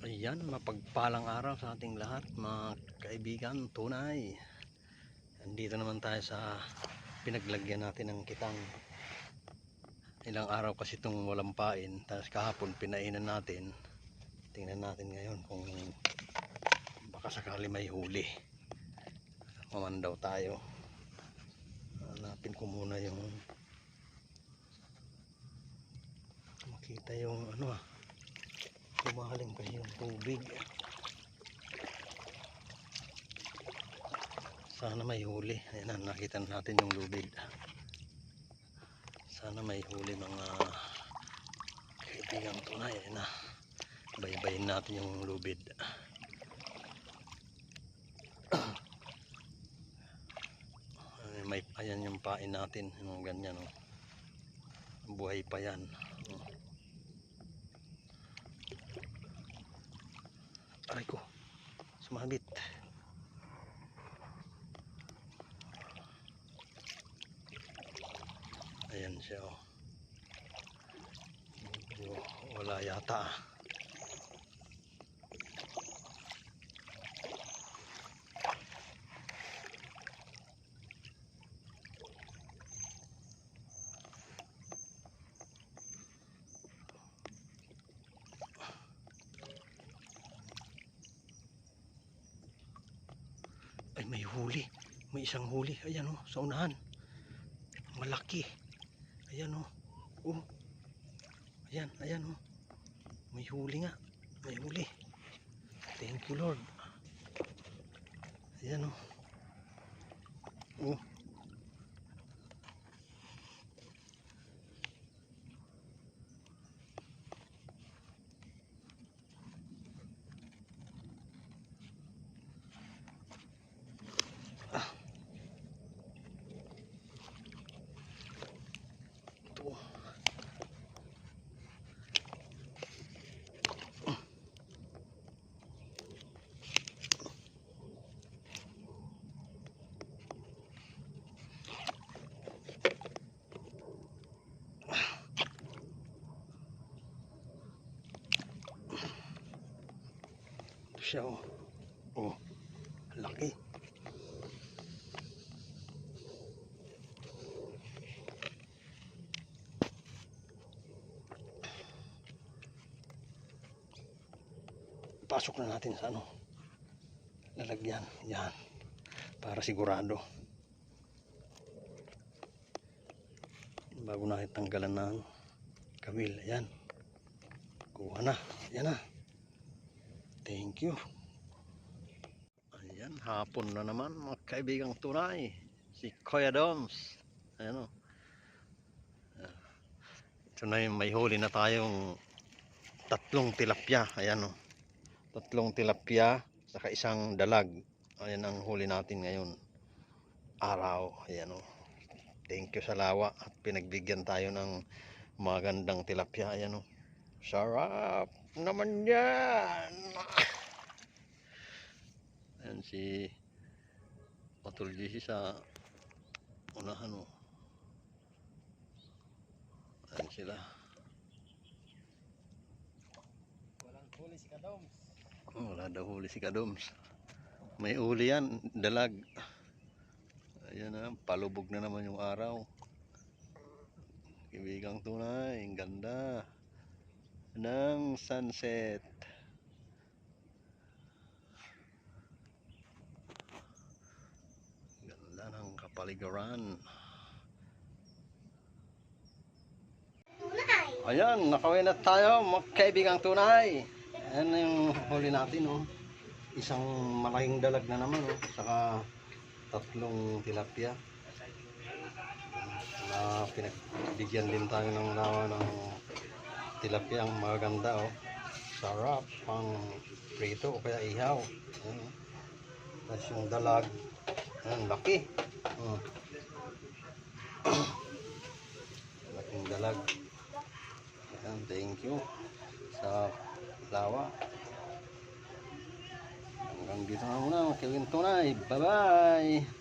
Ayan, mapagpalang araw sa ating lahat mga kaibigan, tunay. Andito naman tayo sa pinaglagyan natin ng kitang. Ilang araw kasi itong walang pain, tapos kahapon pinainan natin. Tingnan natin ngayon kung baka sakali may huli. Mamandaw tayo. Hanapin ko muna yung makita yung lumalim kasi yung tubig. Sana may huli. Ayan na, nakita natin yung lubid. Sana may huli mga kaibigan tunay. Ayan na, baybayin natin yung lubid. Ayan yung pain natin, yung ganyan, oh. Buhay pa yan. Aray ko, sumabit. Ayan siya, oh. Wala yata. Ay, may huli. May isang huli. Ayan, oh, sa unahan. Malaki. Ayan, oh. Oh. Ayan, ayan, oh. May huli nga. May huli. Thank you, Lord. Ayan, oh. Oh. Ito. Ito siya, oh. Oh. Laki. Pasok na natin sa lalagyan. Yan. Para sigurado. Bago natin tanggalan ng kawil. Ayan. Kuha na. Ayan na. Thank you. Ayan. Hapon na naman mga kaibigang tunay. Si Kuya Doms. Ayan, o. Ito na yung may huli na tayong 3 tilapia. Ayan, o. 3 tilapia saka isang dalag. Ayan ang huli natin ngayon araw. Ayan, o. Thank you sa lawa at pinagbigyan tayo ng magandang tilapia. Ayan, o. Sarap naman yan. Ayan si Patulgisi sa unahan, o. Ayan sila. Walang huli si Kadoms. Wala daw huli si Kadoms. May uli yan, dalag. Ayan na, palubog na naman yung araw. Kaibigang tunay, ang ganda ng sunset. Ganda ng kapaligiran. Ayan, nakawin na tayo mga kaibigang tunay. Ayan na yung huli natin, oh. Isang malaking dalag na naman, oh. Saka 3 tilapia. Pinagbigyan din tayo ng lawa ng tilapia ang maganda, oh. Sarap pang prito o kaya ihaw. Ayan, oh. Tapos yung dalag, ayan, laki. Laking dalag. Ayan, thank you sa lawa. Hanggang dito na muna, Kevin Tunay. Bye bye.